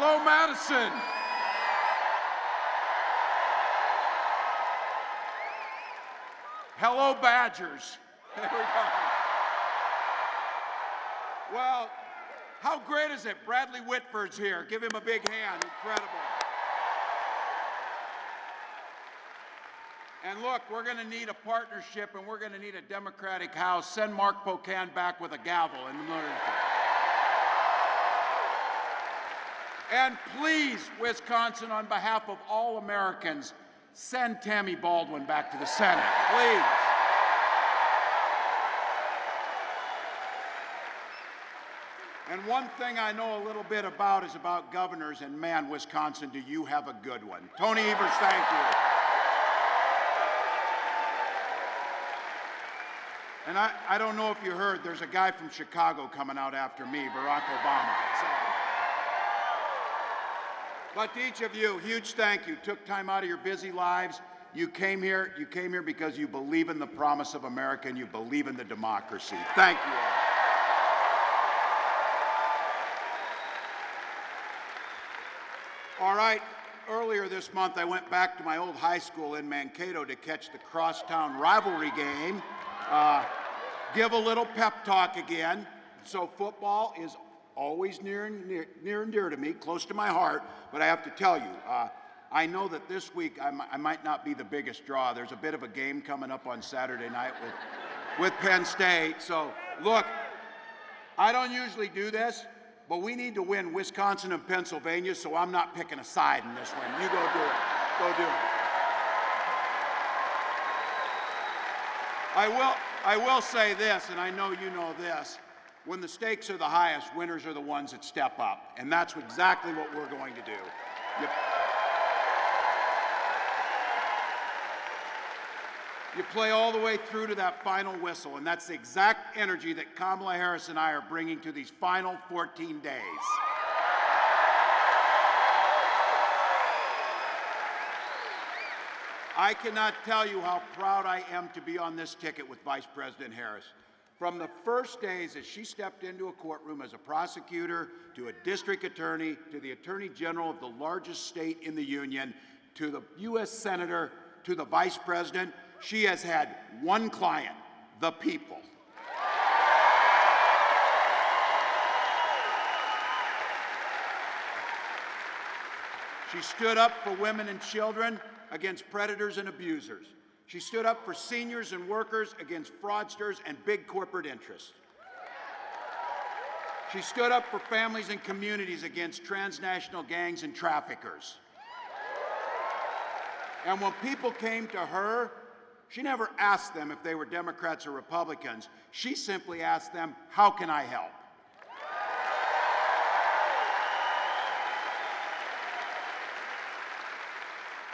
Hello, Madison. Hello, Badgers. There we go. Well, how great is it? Bradley Whitford's here. Give him a big hand. Incredible. And look, we're going to need a partnership, and we're going to need a Democratic House. Send Mark Pocan back with a gavel in the middle. And please, Wisconsin, on behalf of all Americans, send Tammy Baldwin back to the Senate, please. And one thing I know a little bit about is about governors, and man, Wisconsin, do you have a good one. Tony Evers, thank you. And I don't know if you heard, there's a guy from Chicago coming out after me, Barack Obama. But to each of you, huge thank you. Took time out of your busy lives. You came here because you believe in the promise of America and you believe in the democracy. Thank you all. All right, earlier this month I went back to my old high school in Mankato to catch the crosstown rivalry game. Give a little pep talk again. So football is always near and dear to me, close to my heart, but I have to tell you, I know that this week I might not be the biggest draw. There's a bit of a game coming up on Saturday night with Penn State. So look, I don't usually do this, but we need to win Wisconsin and Pennsylvania, so I'm not picking a side in this one. You go do it. Go do it. I will say this, and I know you know this. When the stakes are the highest, winners are the ones that step up. And that's exactly what we're going to do. You play all the way through to that final whistle, and that's the exact energy that Kamala Harris and I are bringing to these final 14 days. I cannot tell you how proud I am to be on this ticket with Vice President Harris. From the first days as she stepped into a courtroom as a prosecutor, to a district attorney, to the attorney general of the largest state in the union, to the U.S. senator, to the vice president, she has had one client, the people. She stood up for women and children against predators and abusers. She stood up for seniors and workers against fraudsters and big corporate interests. She stood up for families and communities against transnational gangs and traffickers. And when people came to her, she never asked them if they were Democrats or Republicans. She simply asked them, how can I help?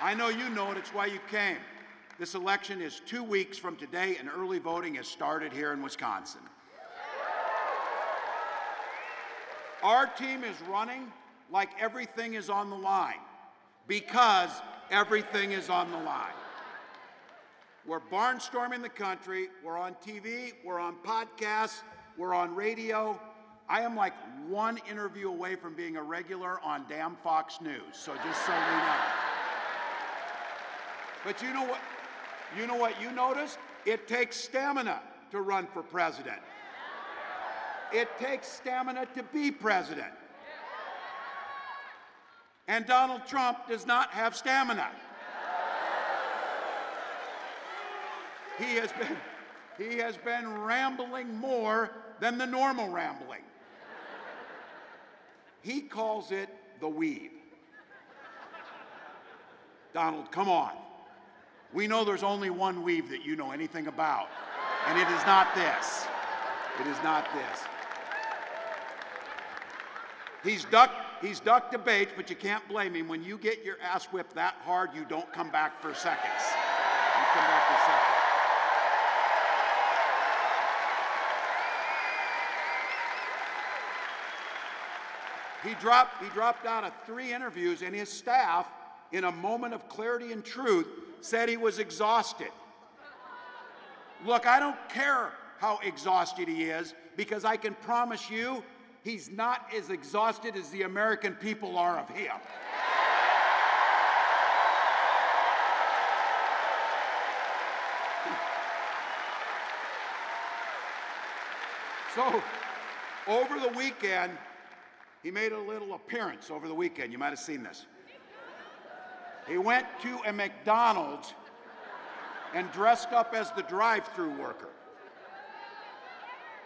I know you know it, it's why you came. This election is 2 weeks from today, and early voting has started here in Wisconsin. Our team is running like everything is on the line, because everything is on the line. We're barnstorming the country. We're on TV. We're on podcasts. We're on radio. I am like one interview away from being a regular on damn Fox News, so just so we know. But you know what? You know what you noticed? It takes stamina to run for president. It takes stamina to be president. And Donald Trump does not have stamina. He has been rambling more than the normal rambling. He calls it the weave. Donald, come on. We know there's only one weave that you know anything about, and it is not this. It is not this. He's ducked debates, but you can't blame him. When you get your ass whipped that hard, you don't come back for seconds. You come back for seconds. He dropped out of 3 interviews, and his staff, in a moment of clarity and truth, said he was exhausted. Look, I don't care how exhausted he is, because I can promise you, he's not as exhausted as the American people are of him. So, over the weekend, he made a little appearance over the weekend. You might have seen this. He went to a McDonald's and dressed up as the drive-thru worker.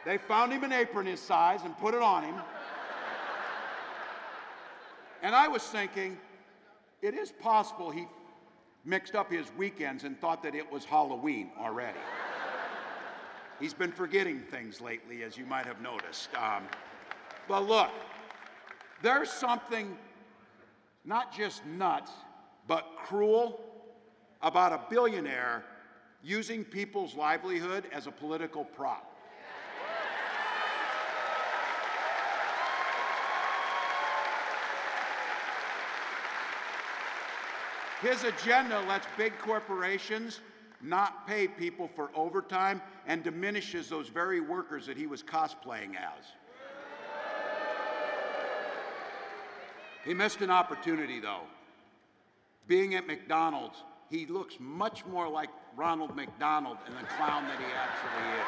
They found him an apron his size and put it on him. And I was thinking, it is possible he mixed up his weekends and thought that it was Halloween already. He's been forgetting things lately, as you might have noticed. But look, there's something not just nuts, but cruel about a billionaire using people's livelihood as a political prop. His agenda lets big corporations not pay people for overtime and diminishes those very workers that he was cosplaying as. He missed an opportunity, though. Being at McDonald's, he looks much more like Ronald McDonald and the clown that he actually is.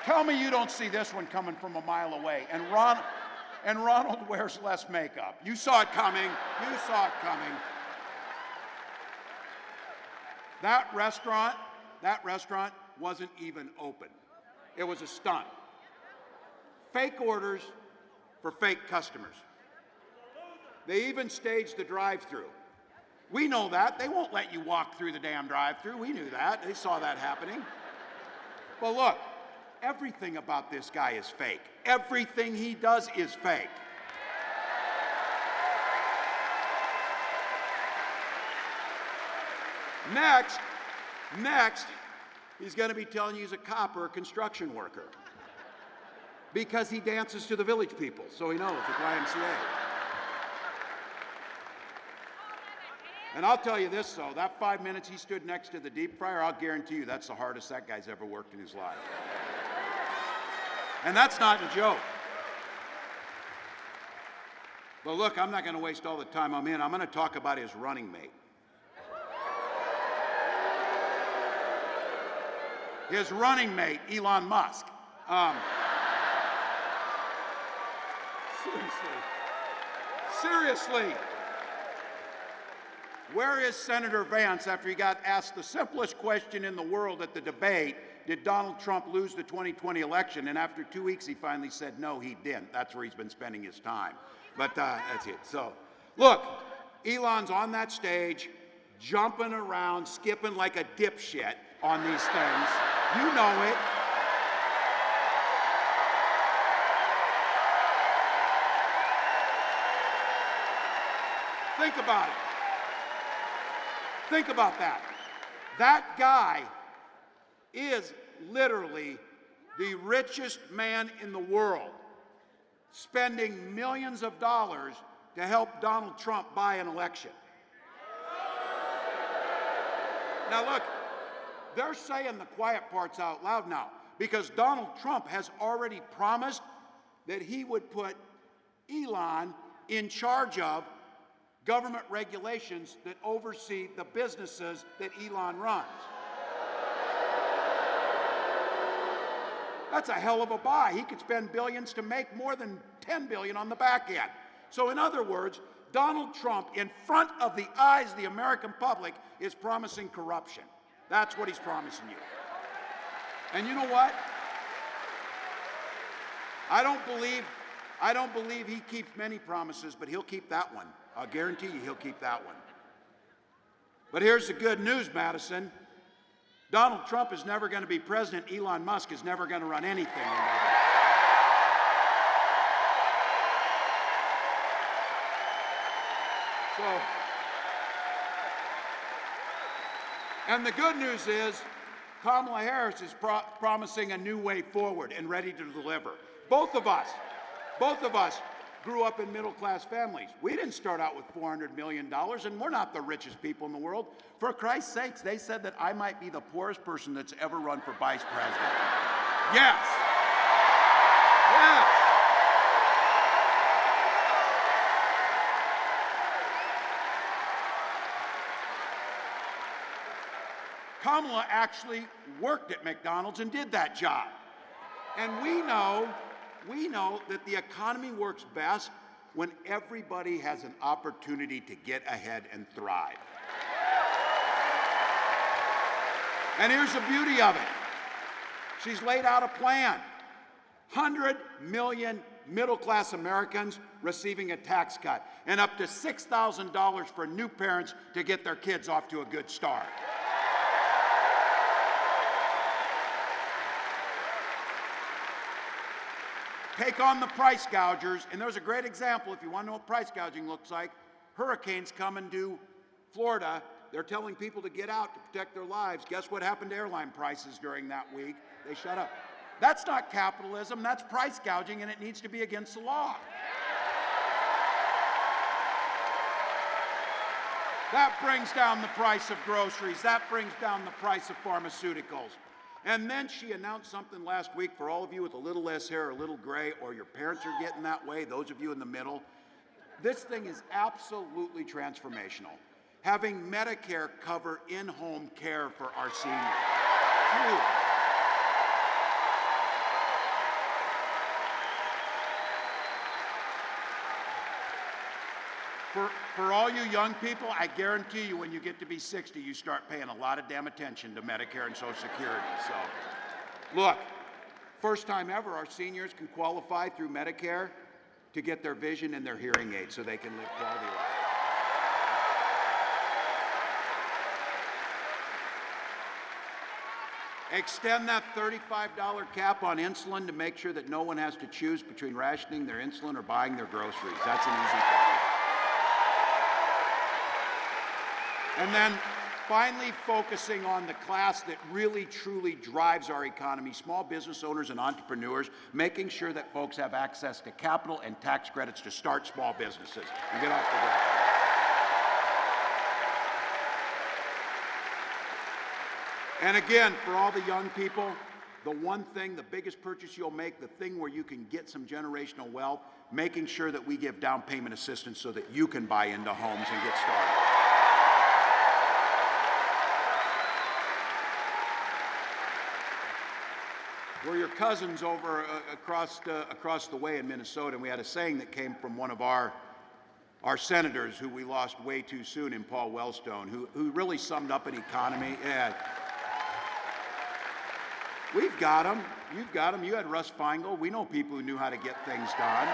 Tell me you don't see this one coming from a mile away. And Ronald wears less makeup. You saw it coming. You saw it coming. That restaurant wasn't even open. It was a stunt. Fake orders for fake customers. They even staged the drive-thru. We know that. They won't let you walk through the damn drive-thru. We knew that. They saw that happening. But look, everything about this guy is fake. Everything he does is fake. Next, he's going to be telling you he's a cop or a construction worker because he dances to the Village People, so he knows the YMCA. And I'll tell you this, though, that 5 minutes he stood next to the deep fryer, I'll guarantee you that's the hardest that guy's ever worked in his life. And that's not a joke. But look, I'm not going to waste all the time I'm in. I'm going to talk about his running mate. His running mate, Elon Musk. Seriously. Where is Senator Vance after he got asked the simplest question in the world at the debate? Did Donald Trump lose the 2020 election? And after 2 weeks, he finally said, no, he didn't. That's where he's been spending his time. But that's it. So, look, Elon's on that stage, jumping around, skipping like a dipshit on these things. You know it. Think about it. Think about that. That guy is literally the richest man in the world, spending millions of dollars to help Donald Trump buy an election. Now look, they're saying the quiet parts out loud now because Donald Trump has already promised that he would put Elon in charge of government regulations that oversee the businesses that Elon runs. That's a hell of a buy. He could spend billions to make more than $10 billion on the back end. So in other words, Donald Trump, in front of the eyes of the American public, is promising corruption. That's what he's promising you. And you know what? I don't believe he keeps many promises, but he'll keep that one. I'll guarantee you he'll keep that one. But here's the good news, Madison. Donald Trump is never going to be president. Elon Musk is never going to run anything in government. So, and the good news is Kamala Harris is promising a new way forward and ready to deliver. Both of us grew up in middle-class families. We didn't start out with $400 million, and we're not the richest people in the world. For Christ's sakes, they said that I might be the poorest person that's ever run for vice president. Yes. Yes. Kamala actually worked at McDonald's and did that job. And we know that the economy works best when everybody has an opportunity to get ahead and thrive. And here's the beauty of it. She's laid out a plan. 100 million middle-class Americans receiving a tax cut, and up to $6,000 for new parents to get their kids off to a good start. Take on the price gougers, and there's a great example if you want to know what price gouging looks like. Hurricanes coming to Florida. They're telling people to get out to protect their lives. Guess what happened to airline prices during that week? They shut up. That's not capitalism, that's price gouging, and it needs to be against the law. That brings down the price of groceries. That brings down the price of pharmaceuticals. And then she announced something last week for all of you with a little less hair, a little gray, or your parents are getting that way, those of you in the middle. This thing is absolutely transformational. Having Medicare cover in-home care for our seniors. Huge. For all you young people, I guarantee you when you get to be 60, you start paying a lot of damn attention to Medicare and Social Security. So, look, first time ever, our seniors can qualify through Medicare to get their vision and their hearing aids so they can live quality lives. Extend that $35 cap on insulin to make sure that no one has to choose between rationing their insulin or buying their groceries. That's an easy thing. And then finally focusing on the class that really truly drives our economy, small business owners and entrepreneurs, making sure that folks have access to capital and tax credits to start small businesses and get off the ground. And again, for all the young people, the one thing, the biggest purchase you'll make, the thing where you can get some generational wealth, making sure that we give down payment assistance so that you can buy into homes and get started. We're your cousins over across the way in Minnesota, and we had a saying that came from one of our senators who we lost way too soon in Paul Wellstone, who really summed up an economy. Yeah. We've got them. You've got them. You had Russ Feingold. We know people who knew how to get things done.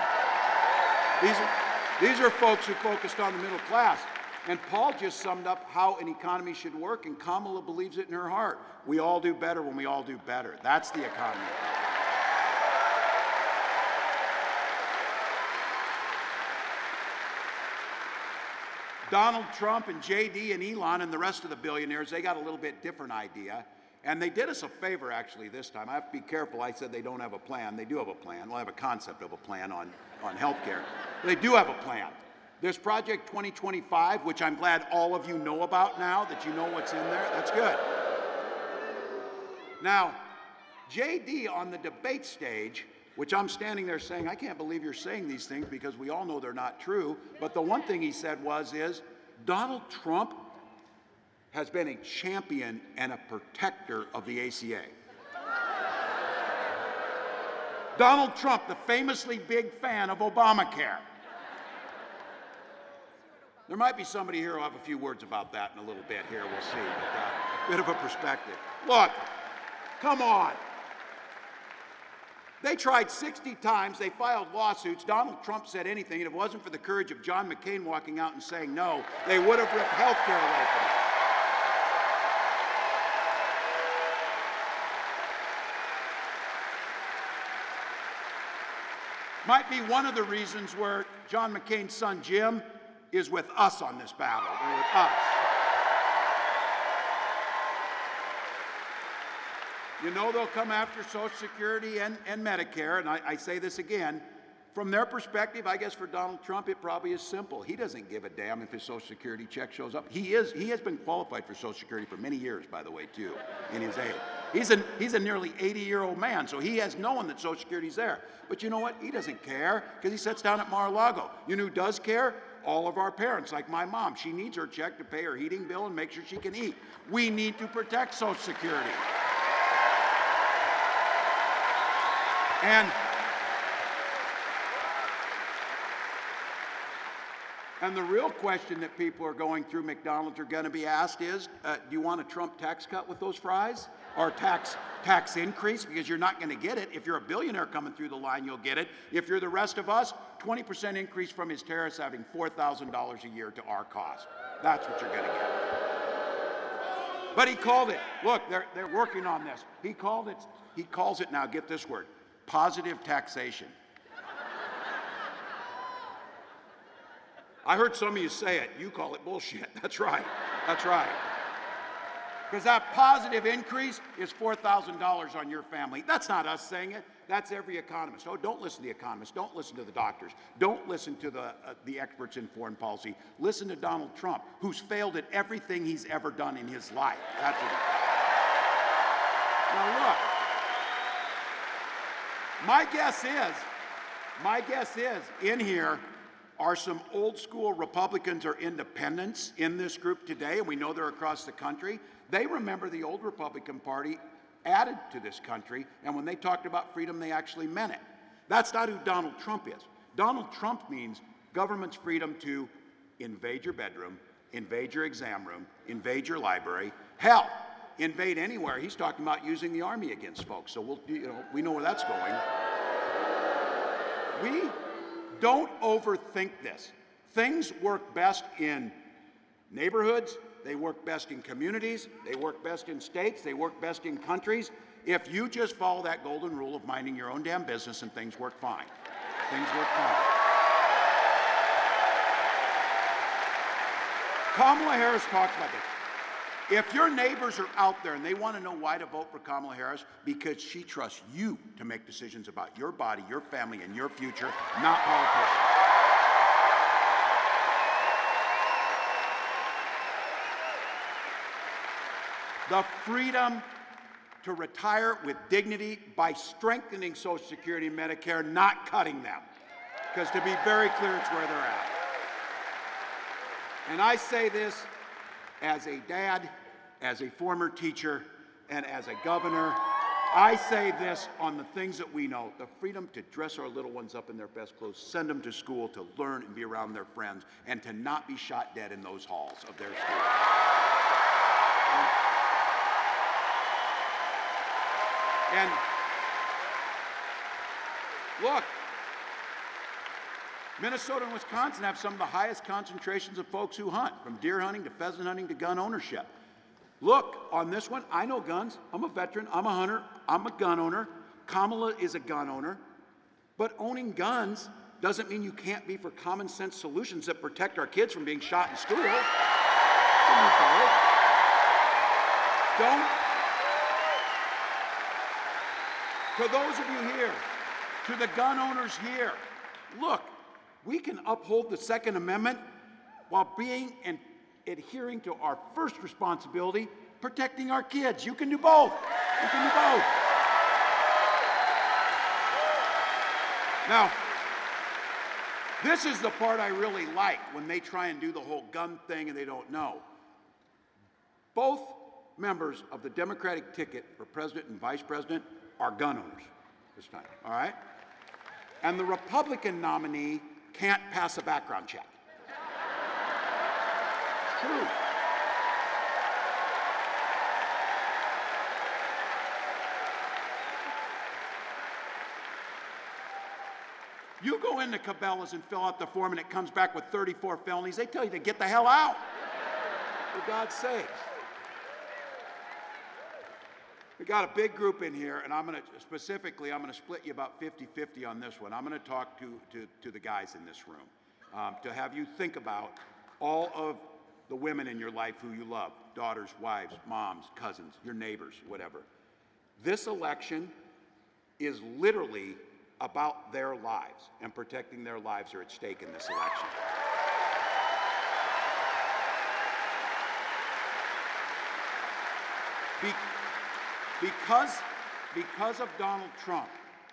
These are folks who focused on the middle class. And Paul just summed up how an economy should work, and Kamala believes it in her heart. We all do better when we all do better. That's the economy. Donald Trump and JD and Elon and the rest of the billionaires, they got a little bit different idea. And they did us a favor, actually, this time. I have to be careful. I said they don't have a plan. They do have a plan. Well, I have a concept of a plan on health care. They do have a plan. There's Project 2025, which I'm glad all of you know about now, that you know what's in there. That's good. Now, JD on the debate stage, which I'm standing there saying, I can't believe you're saying these things because we all know they're not true. But the one thing he said is, Donald Trump has been a champion and a protector of the ACA. Donald Trump, the famously big fan of Obamacare. There might be somebody here who'll have a few words about that in a little bit here, we'll see, but bit of a perspective. Look, come on. They tried 60 times, they filed lawsuits. Donald Trump said anything, and if it wasn't for the courage of John McCain walking out and saying no, they would have ripped health care away from him. Might be one of the reasons where John McCain's son Jim is with us on this battle. They're with us. You know they'll come after Social Security and Medicare, and I say this again, from their perspective, I guess for Donald Trump, it probably is simple. He doesn't give a damn if his Social Security check shows up. He has been qualified for Social Security for many years, by the way, too, in his age. He's a nearly 80-year-old man, so he has known that Social Security's there. But you know what? He doesn't care, because he sits down at Mar-a-Lago. You know who does care? All of our parents, like my mom. She needs her check to pay her heating bill and make sure she can eat. We need to protect Social Security. And the real question that people are going through McDonald's are going to be asked is, do you want a Trump tax cut with those fries? Or tax increase? Because you're not going to get it. If you're a billionaire coming through the line, you'll get it. If you're the rest of us, 20% increase from his tariffs, having $4,000 a year to our cost. That's what you're going to get. But he called it. Look, they're working on this. He calls it now, get this word, positive taxation. I heard some of you say it. You call it bullshit. That's right. That's right. Because that positive increase is $4,000 on your family. That's not us saying it. That's every economist. Oh, don't listen to the economists. Don't listen to the doctors. Don't listen to the experts in foreign policy. Listen to Donald Trump, who's failed at everything he's ever done in his life. That's what Now look, my guess is in here are some old school Republicans or independents in this group today, and we know they're across the country. They remember the old Republican Party added to this country, and when they talked about freedom, they actually meant it. That's not who Donald Trump is. Donald Trump means government's freedom to invade your bedroom, invade your exam room, invade your library, hell, invade anywhere. He's talking about using the army against folks, so we know where that's going. We don't overthink this. Things work best in neighborhoods, they work best in communities, they work best in states, they work best in countries. If you just follow that golden rule of minding your own damn business, and things work fine. Things work fine. Kamala Harris talks about this. If your neighbors are out there and they want to know why to vote for Kamala Harris, because she trusts you to make decisions about your body, your family, and your future, not politicians. The freedom to retire with dignity by strengthening Social Security and Medicare, not cutting them. Because to be very clear, it's where they're at. And I say this as a dad, as a former teacher, and as a governor. I say this on the things that we know, the freedom to dress our little ones up in their best clothes, send them to school to learn and be around their friends, and to not be shot dead in those halls of their school. And look, Minnesota and Wisconsin have some of the highest concentrations of folks who hunt, from deer hunting to pheasant hunting to gun ownership. Look, on this one, I know guns. I'm a veteran. I'm a hunter. I'm a gun owner. Kamala is a gun owner. But owning guns doesn't mean you can't be for common sense solutions that protect our kids from being shot in school. Don't. To those of you here, to the gun owners here, look, we can uphold the Second Amendment while being and adhering to our first responsibility, protecting our kids. You can do both. You can do both. Now, this is the part I really like when they try and do the whole gun thing and they don't know. Both members of the Democratic ticket for president and vice president are gun owners this time, all right? And the Republican nominee can't pass a background check. It's true. You go into Cabela's and fill out the form and it comes back with 34 felonies. They tell you to get the hell out, for God's sakes. We got a big group in here, and I'm going to split you about 50-50 on this one. I'm going to talk to the guys in this room to have you think about all of the women in your life who you love, daughters, wives, moms, cousins, your neighbors, whatever. This election is literally about their lives, and protecting their lives are at stake in this election. Because of Donald Trump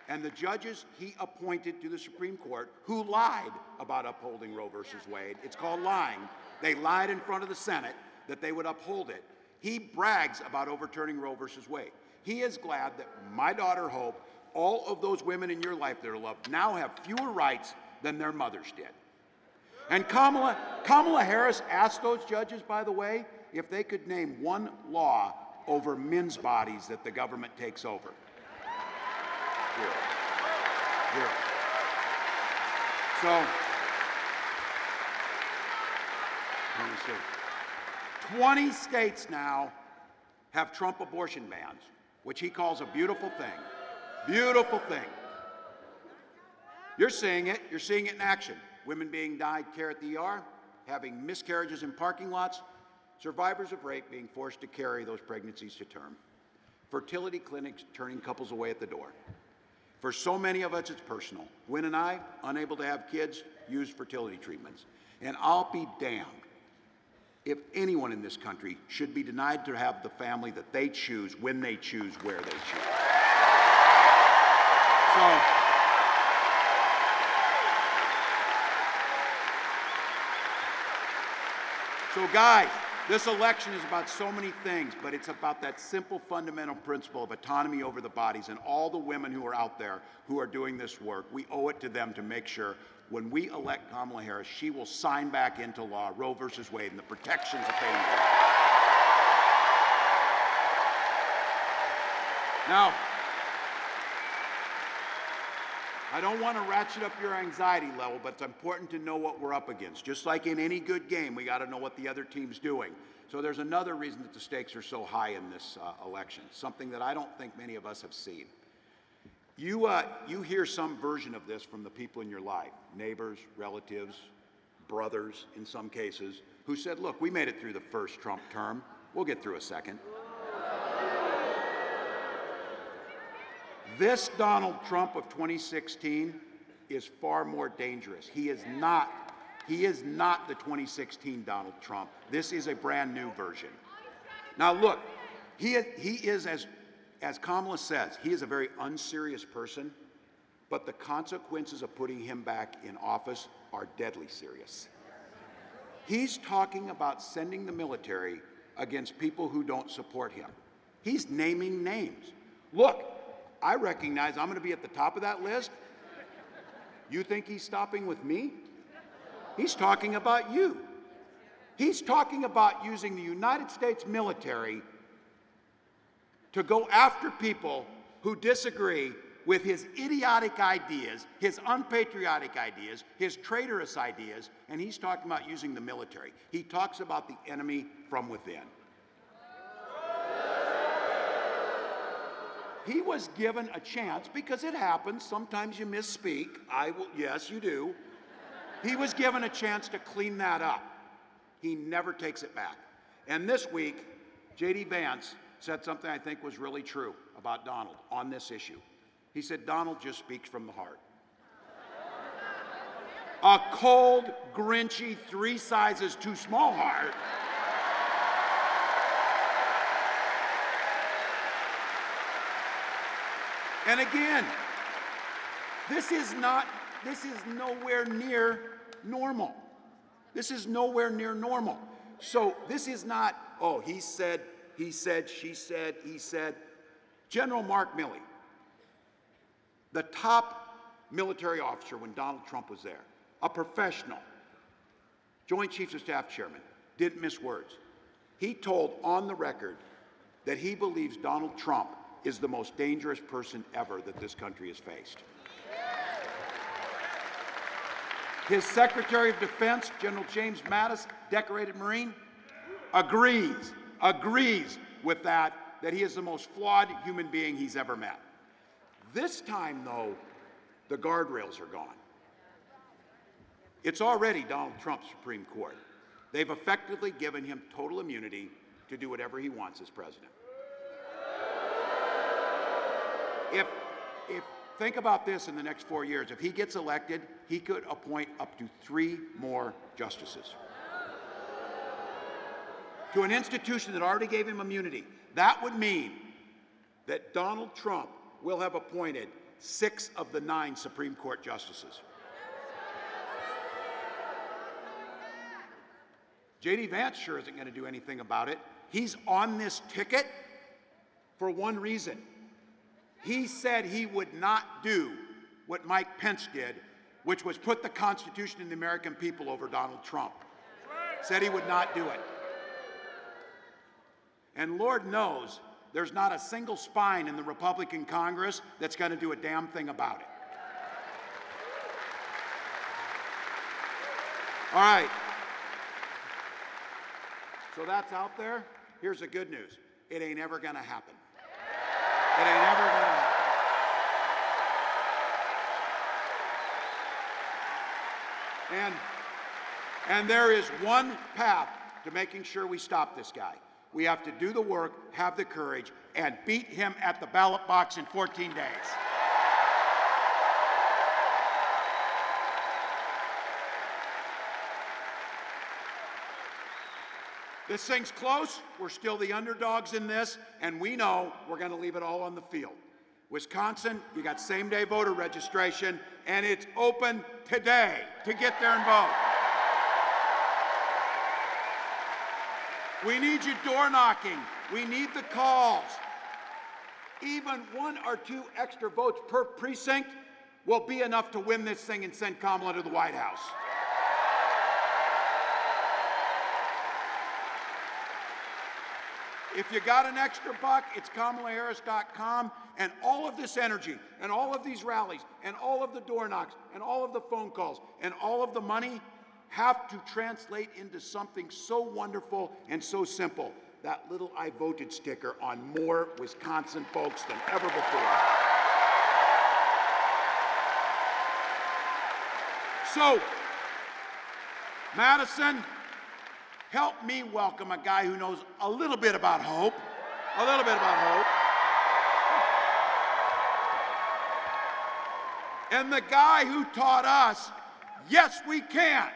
and the judges he appointed to the Supreme Court who lied about upholding Roe versus Wade. It's called lying. They lied in front of the Senate that they would uphold it. He brags about overturning Roe versus Wade. He is glad that my daughter Hope, all of those women in your life that are loved, now have fewer rights than their mothers did. And Kamala Harris asked those judges, by the way, if they could name one law over men's bodies that the government takes over. Zero. Zero. So, let me see. 20 states now have Trump abortion bans, which he calls a beautiful thing. Beautiful thing. You're seeing it. You're seeing it in action. Women being denied care at the ER, having miscarriages in parking lots, survivors of rape being forced to carry those pregnancies to term, fertility clinics turning couples away at the door. For so many of us, it's personal. Gwen and I, unable to have kids, use fertility treatments. And I'll be damned if anyone in this country should be denied to have the family that they choose, when they choose, where they choose. So guys, this election is about so many things, but it's about that simple fundamental principle of autonomy over the bodies, and all the women who are out there who are doing this work, we owe it to them to make sure when we elect Kamala Harris, she will sign back into law Roe versus Wade and the protections that they need. Now, I don't want to ratchet up your anxiety level, but it's important to know what we're up against. Just like in any good game, we got to know what the other team's doing. So there's another reason that the stakes are so high in this election, something that I don't think many of us have seen. You hear some version of this from the people in your life, neighbors, relatives, brothers in some cases, who said, look, we made it through the first Trump term. We'll get through a second. This Donald Trump of 2016 is far more dangerous. He is not the 2016 Donald Trump. This is a brand new version. Now look, he is, as Kamala says, he is a very unserious person, but the consequences of putting him back in office are deadly serious. He's talking about sending the military against people who don't support him. He's naming names. Look, I recognize I'm going to be at the top of that list. You think he's stopping with me? He's talking about you. He's talking about using the United States military to go after people who disagree with his idiotic ideas, his unpatriotic ideas, his traitorous ideas, and he's talking about using the military. He talks about the enemy from within. He was given a chance, because it happens, sometimes you misspeak, yes you do. He was given a chance to clean that up. He never takes it back. And this week, J.D. Vance said something I think was really true about Donald on this issue. He said, Donald just speaks from the heart. A cold, grinchy, 3 sizes too small heart. And again, this is nowhere near normal. This is nowhere near normal. So this is not, oh, he said, she said, he said. General Mark Milley, the top military officer when Donald Trump was there, a professional, Joint Chiefs of Staff chairman, didn't miss words. He told on the record that he believes Donald Trump is the most dangerous person ever that this country has faced. His Secretary of Defense, General James Mattis, decorated Marine, agrees with that he is the most flawed human being he's ever met. This time, though, the guardrails are gone. It's already Donald Trump's Supreme Court. They've effectively given him total immunity to do whatever he wants as president. think about this in the next 4 years. If he gets elected, he could appoint up to 3 more justices to an institution that already gave him immunity. That would mean that Donald Trump will have appointed 6 of the 9 Supreme Court justices. J.D. Vance sure isn't going to do anything about it. He's on this ticket for one reason. He said he would not do what Mike Pence did, which was put the Constitution and the American people over Donald Trump. Said he would not do it. And Lord knows there's not a single spine in the Republican Congress that's going to do a damn thing about it. All right. So that's out there. Here's the good news. It ain't ever going to happen. It ain't ever going to happen. And there is one path to making sure we stop this guy. We have to do the work, have the courage, and beat him at the ballot box in 14 days. This thing's close. We're still the underdogs in this, and we know we're going to leave it all on the field. Wisconsin, you got same-day voter registration, and it's open today to get there and vote. We need you door knocking. We need the calls. Even 1 or 2 extra votes per precinct will be enough to win this thing and send Kamala to the White House. If you got an extra buck, it's KamalaHarris.com, and all of this energy, and all of these rallies, and all of the door knocks, and all of the phone calls, and all of the money have to translate into something so wonderful and so simple. That little I voted sticker on more Wisconsin folks than ever before. So, Madison, help me welcome a guy who knows a little bit about hope. A little bit about hope. And the guy who taught us, yes, we can.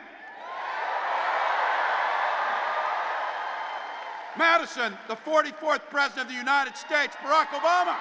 Madison, the 44th President of the United States, Barack Obama.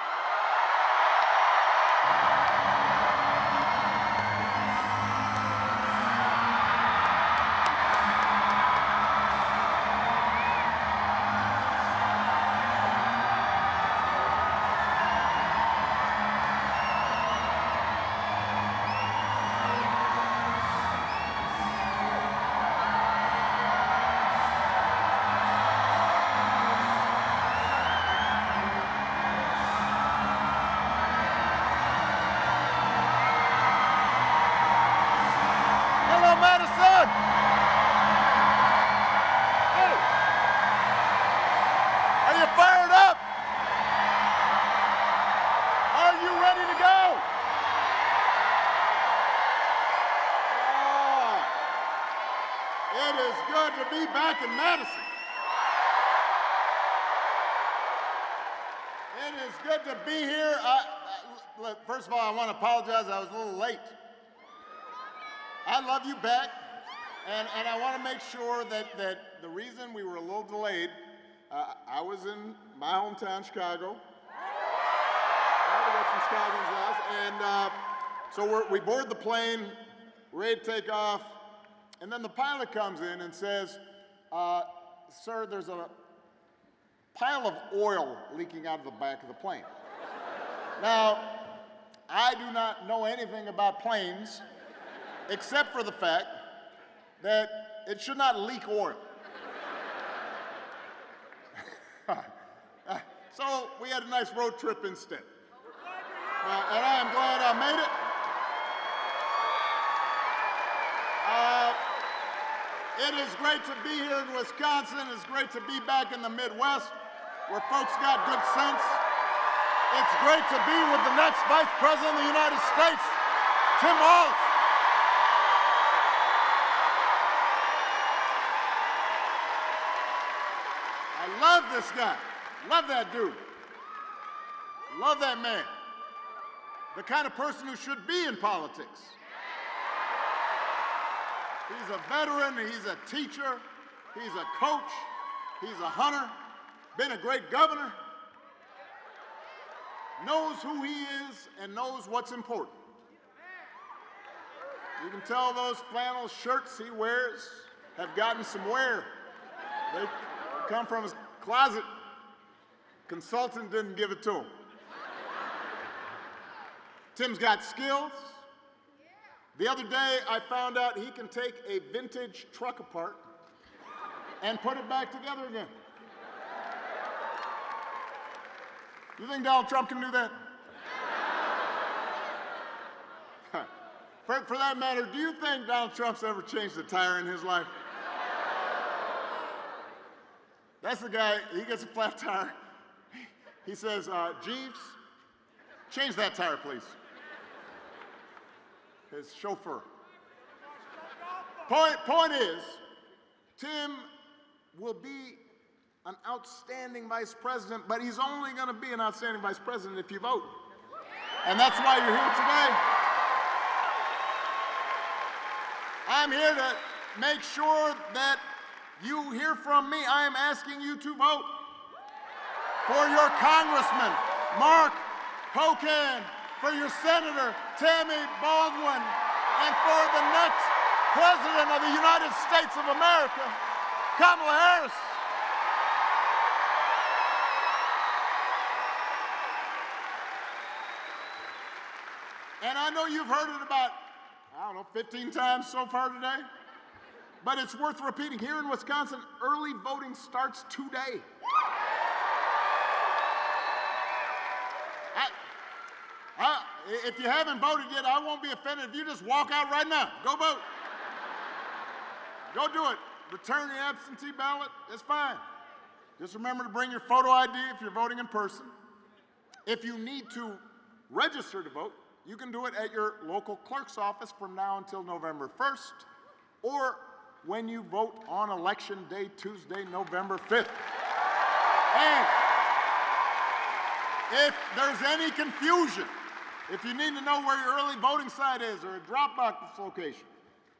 Back in Madison. It is good to be here. First of all, I want to apologize. I was a little late. I love you back, and I want to make sure that the reason we were a little delayed, I was in my hometown, Chicago. I got some Chicagoans last, and so we board the plane, ready to take off, and then the pilot comes in and says, sir, there's a pile of oil leaking out of the back of the plane. Now, I do not know anything about planes, except for the fact that it should not leak oil. So we had a nice road trip instead. And I am glad I made it. It is great to be here in Wisconsin. It's great to be back in the Midwest, where folks got good sense. It's great to be with the next Vice President of the United States, Tim Walz. I love this guy. Love that dude. Love that man. the kind of person who should be in politics. He's a veteran, he's a teacher, he's a coach, he's a hunter, been a great governor, knows who he is and knows what's important. You can tell those flannel shirts he wears have gotten some wear. They come from his closet. Consultant didn't give it to him. Tim's got skills. The other day, I found out he can take a vintage truck apart and put it back together again. You think Donald Trump can do that? For that matter, do you think Donald Trump's ever changed a tire in his life? That's the guy, he gets a flat tire. He says, Jeeves, change that tire, please. His chauffeur. Point is, Tim will be an outstanding vice president, but he's only going to be an outstanding vice president if you vote. And that's why you're here today. I'm here to make sure that you hear from me. I am asking you to vote for your congressman, Mark Pocan, for your senator, Tammy Baldwin, and for the next president of the United States of America, Kamala Harris. And I know you've heard it about, 15 times so far today, but it's worth repeating. Here in Wisconsin, early voting starts today. If you haven't voted yet, I won't be offended if you just walk out right now. Go vote. Go do it. Return the absentee ballot. It's fine. Just remember to bring your photo ID if you're voting in person. If you need to register to vote, you can do it at your local clerk's office from now until November 1st, or when you vote on Election Day, Tuesday, November 5th. And if there's any confusion, if you need to know where your early voting site is or a drop-box location,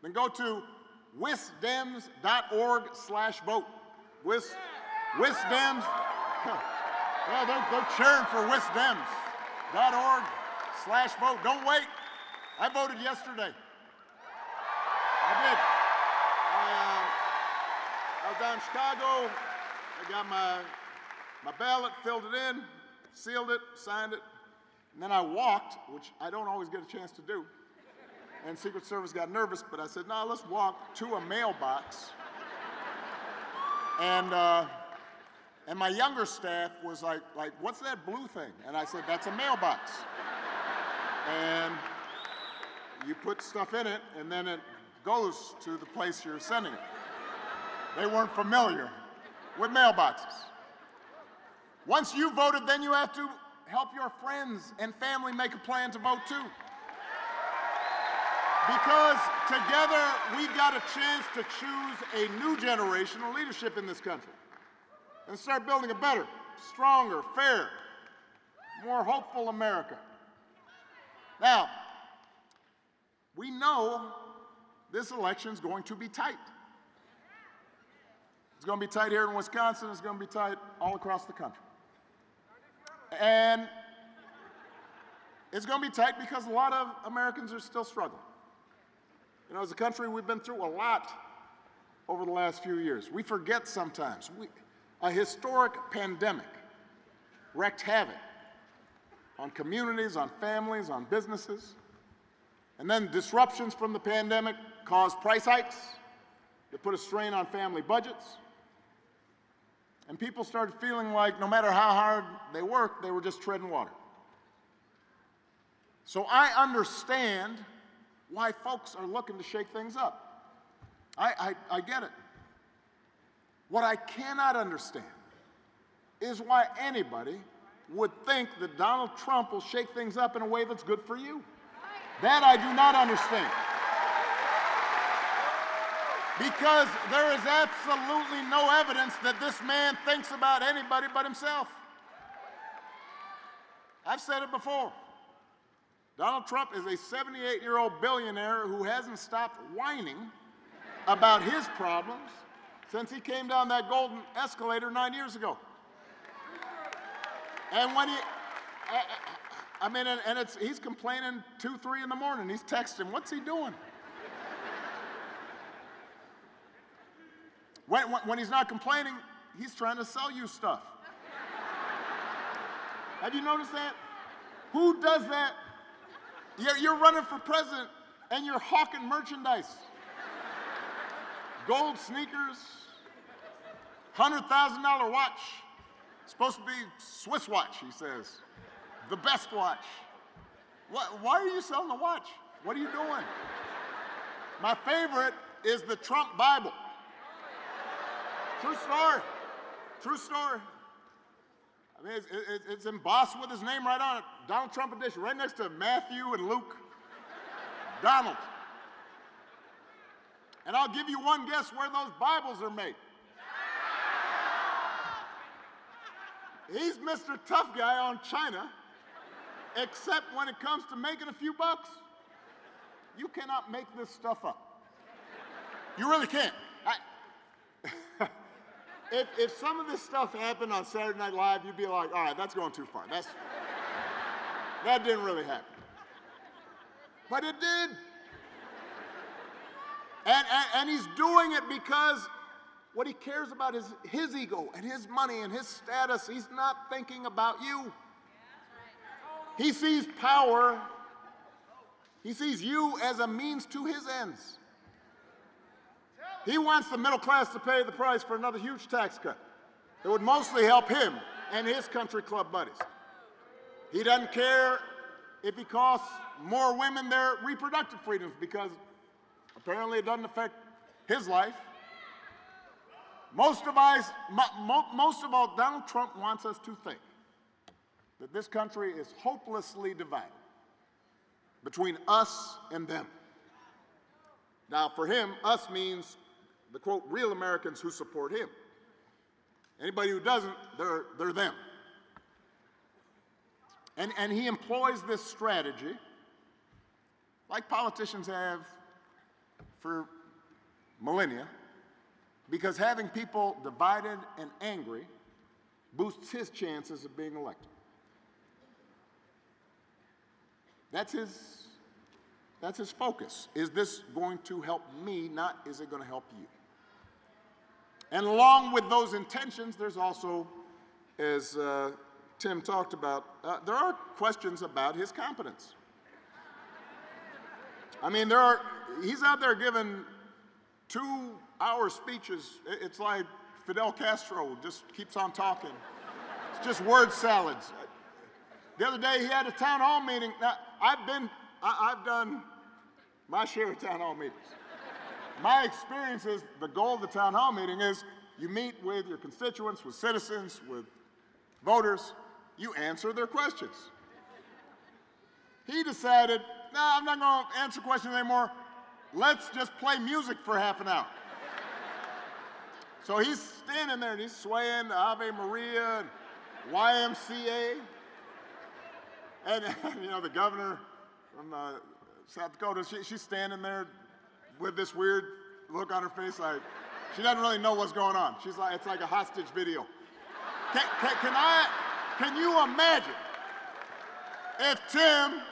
then go to wisdems.org/vote. Wisdems. Well, they're cheering for wisdems.org/vote. Don't wait. I voted yesterday. I did. I was down in Chicago. I got my ballot, filled it in, sealed it, signed it, and then I walked, which I don't always get a chance to do. And Secret Service got nervous, but I said, no, let's walk to a mailbox. And my younger staff was like, what's that blue thing? And I said, that's a mailbox. And you put stuff in it, and then it goes to the place you're sending it. They weren't familiar with mailboxes. Once you voted, then you have to help your friends and family make a plan to vote too. Because together we've got a chance to choose a new generation of leadership in this country and start building a better, stronger, fair, more hopeful America. Now, we know this election is going to be tight. It's going to be tight here in Wisconsin. It's going to be tight all across the country. And it's going to be tight because a lot of Americans are still struggling. You know, as a country, we've been through a lot over the last few years. We forget sometimes. A historic pandemic wreaked havoc on communities, on families, on businesses. And then disruptions from the pandemic caused price hikes that put a strain on family budgets. And people started feeling like no matter how hard they worked, they were just treading water. So I understand why folks are looking to shake things up. I get it. What I cannot understand is why anybody would think that Donald Trump will shake things up in a way that's good for you. That I do not understand. Because there is absolutely no evidence that this man thinks about anybody but himself. I've said it before. Donald Trump is a 78-year-old billionaire who hasn't stopped whining about his problems since he came down that golden escalator 9 years ago. And when he's complaining 2, 3 in the morning. He's texting, what's he doing? When he's not complaining, he's trying to sell you stuff. Have you noticed that? Who does that? You're running for president and you're hawking merchandise. Gold sneakers, $100,000 watch. Supposed to be Swiss watch, he says. The best watch. Why are you selling the watch? What are you doing? My favorite is the Trump Bible. True story. True story. I mean, it's embossed with his name right on it. Donald Trump edition, right next to Matthew and Luke. Donald. And I'll give you one guess where those Bibles are made. He's Mr. Tough Guy on China, except when it comes to making a few bucks. You cannot make this stuff up. You really can't. If some of this stuff happened on Saturday Night Live, you'd be like, all right, that's going too far. That didn't really happen. But it did. And he's doing it because what he cares about is his ego and his money and his status. He's not thinking about you. He sees power. He sees you as a means to his ends. He wants the middle class to pay the price for another huge tax cut that would mostly help him and his country club buddies. He doesn't care if he costs more women their reproductive freedoms because apparently it doesn't affect his life. Most of all, Donald Trump wants us to think that this country is hopelessly divided between us and them. Now, for him, us means the, quote, real Americans who support him. Anybody who doesn't, they're them. And he employs this strategy like politicians have for millennia, because having people divided and angry boosts his chances of being elected. That's his focus. Is this going to help me, not is it going to help you? And along with those intentions, there's also, as Tim talked about, there are questions about his competence. I mean, he's out there giving 2-hour speeches. It's like Fidel Castro just keeps on talking. It's just word salads. The other day he had a town hall meeting. Now, I've done my share of town hall meetings. My experience is the goal of the town hall meeting is you meet with your constituents, with citizens, with voters, you answer their questions. He decided, no, I'm not going to answer questions anymore. Let's just play music for half an hour. So he's standing there and he's swaying Ave Maria and YMCA. And you know, the governor from South Dakota, she's standing there with this weird look on her face, like she doesn't really know what's going on. She's like, it's like a hostage video. Can you imagine if Tim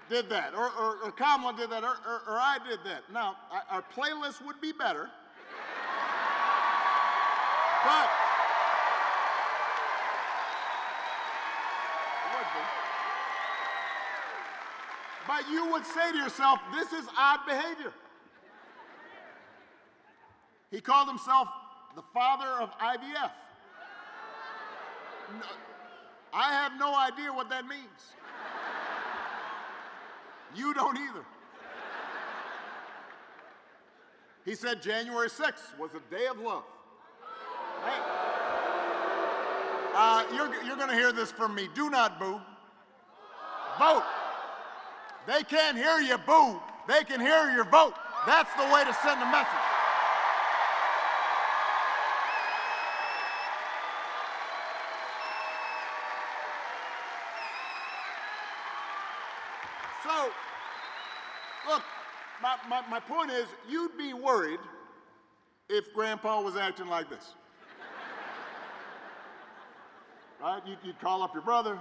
did that, or Kamala did that, or I did that? Now, our playlist would be better, but it would be. But you would say to yourself, this is odd behavior. He called himself the father of IVF. No, I have no idea what that means. You don't either. He said January 6th was a day of love. Hey, you're going to hear this from me. Do not boo. Vote. They can't hear you boo. They can hear your vote. That's the way to send a message. So, look, my point is, you'd be worried if Grandpa was acting like this. Right? You'd call up your brother,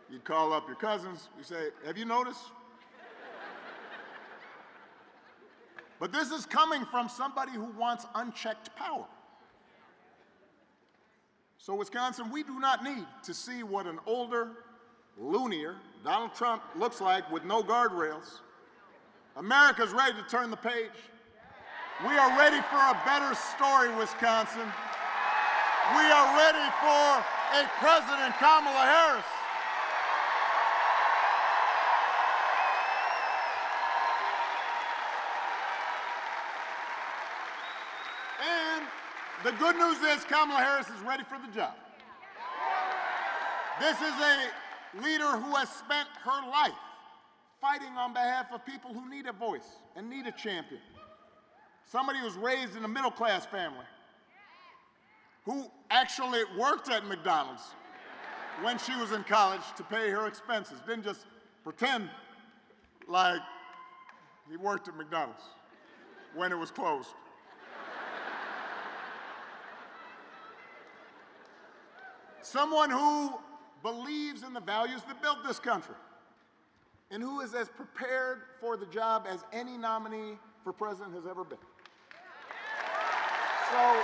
you'd call up your cousins, you say, have you noticed? But this is coming from somebody who wants unchecked power. So, Wisconsin, we do not need to see what an older, loonier Donald Trump looks like with no guardrails. America's ready to turn the page. We are ready for a better story, Wisconsin. We are ready for a President Kamala Harris. And the good news is Kamala Harris is ready for the job. This is a leader who has spent her life fighting on behalf of people who need a voice and need a champion. Somebody who was raised in a middle-class family, who actually worked at McDonald's when she was in college to pay her expenses, didn't just pretend like he worked at McDonald's when it was closed. Someone who believes in the values that built this country and who is as prepared for the job as any nominee for president has ever been. So,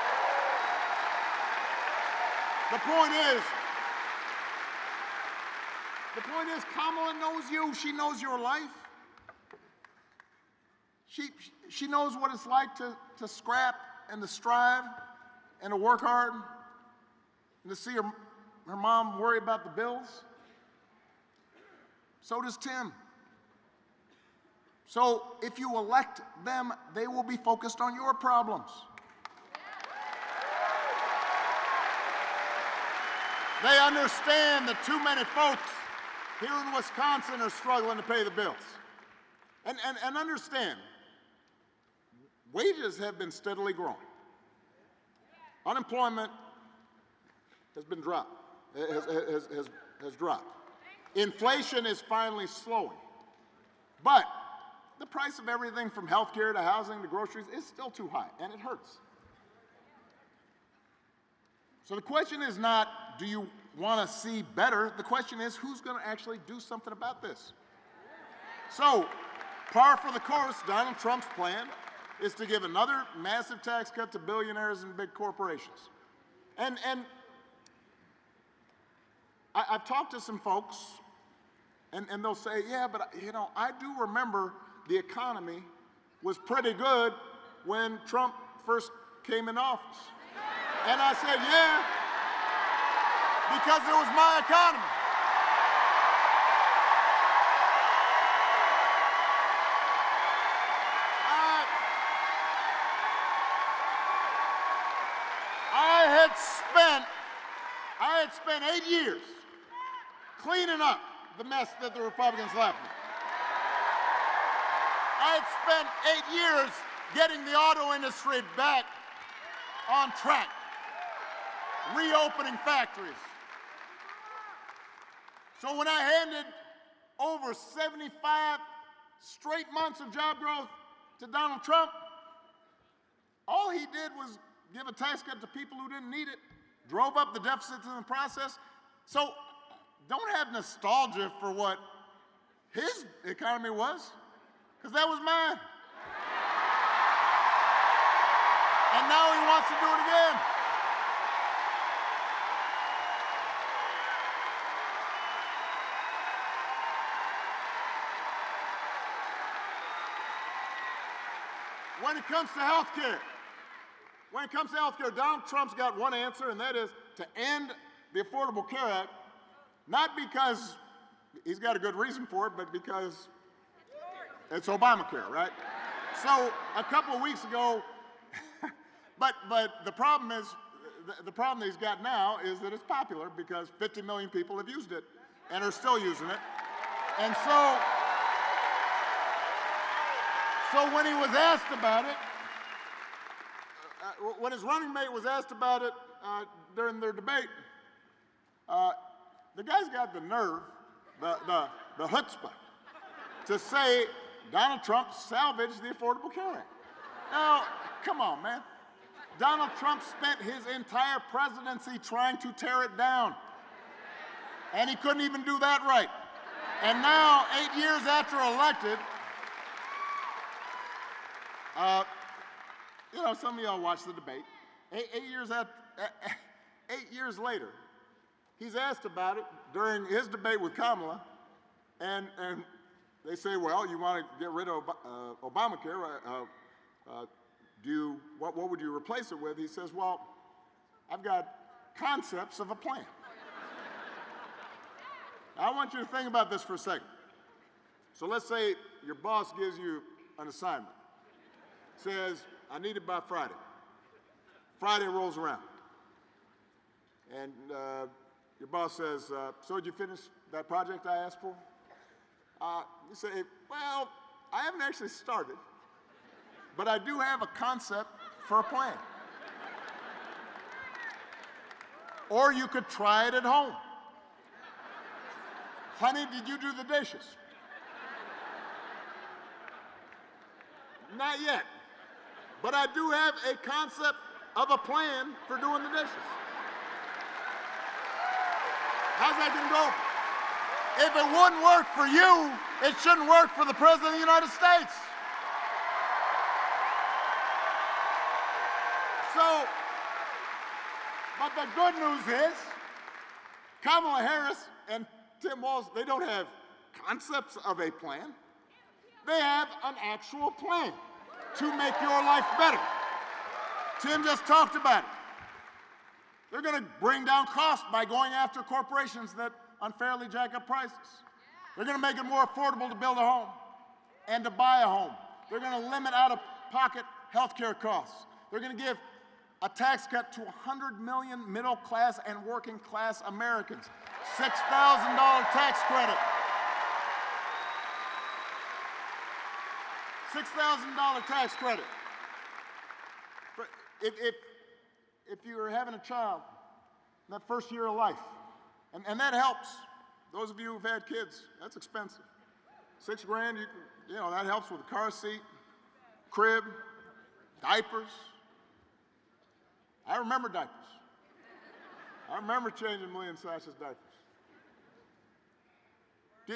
the point is, Kamala knows you. She knows your life. She knows what it's like to scrap and to strive and to work hard and to see her mom worry about the bills. So does Tim. So if you elect them, they will be focused on your problems. They understand that too many folks here in Wisconsin are struggling to pay the bills. And understand, wages have been steadily growing. Unemployment has been dropped, has dropped. Inflation is finally slowing. But the price of everything from healthcare to housing to groceries is still too high, and it hurts. So the question is not, do you want to see better? The question is, who's going to actually do something about this? So, par for the course, Donald Trump's plan is to give another massive tax cut to billionaires and big corporations. And I've talked to some folks, and they'll say, yeah, but you know, I do remember the economy was pretty good when Trump first came in office. And I said, yeah, because it was my economy. I had spent 8 years cleaning up the mess that the Republicans left me. I had spent 8 years getting the auto industry back on track, reopening factories. So when I handed over 75 straight months of job growth to Donald Trump, all he did was give a tax cut to people who didn't need it, drove up the deficits in the process. So don't have nostalgia for what his economy was, because that was mine. And now he wants to do it again. When it comes to healthcare, Donald Trump's got one answer, and that is to end the Affordable Care Act, not because he's got a good reason for it, but because it's Obamacare, right? So a couple of weeks ago, but the problem that he's got now is that it's popular because 50 million people have used it and are still using it. And so when he was asked about it, when his running mate was asked about it during their debate, the guy's got the nerve, the chutzpah, to say Donald Trump salvaged the Affordable Care Act. Now, come on, man. Donald Trump spent his entire presidency trying to tear it down. And he couldn't even do that right. And now, 8 years after elected, you know, some of y'all watched the debate. 8 years later, he's asked about it during his debate with Kamala, and they say, well, you want to get rid of Obamacare, what would you replace it with? He says, well, I've got concepts of a plan. Now, I want you to think about this for a second. So let's say your boss gives you an assignment. Says, I need it by Friday. Friday rolls around. And your boss says, so did you finish that project I asked for? You say, well, I haven't actually started, but I do have a concept for a plan. Or you could try it at home. Honey, did you do the dishes? Not yet. But I do have a concept of a plan for doing the dishes. How's that going to go? If it wouldn't work for you, it shouldn't work for the President of the United States. So, but the good news is, Kamala Harris and Tim Walz, they don't have concepts of a plan. They have an actual plan to make your life better. Tim just talked about it. They're going to bring down costs by going after corporations that unfairly jack up prices. They're going to make it more affordable to build a home and to buy a home. They're going to limit out-of-pocket health care costs. They're going to give a tax cut to 100 million middle-class and working-class Americans. $6,000 tax credit. $6,000 tax credit. If you're having a child in that first year of life, and that helps. Those of you who've had kids, that's expensive. $6 grand, you know, that helps with a car seat, crib, diapers. I remember diapers. I remember changing Millie and Sasha's diapers.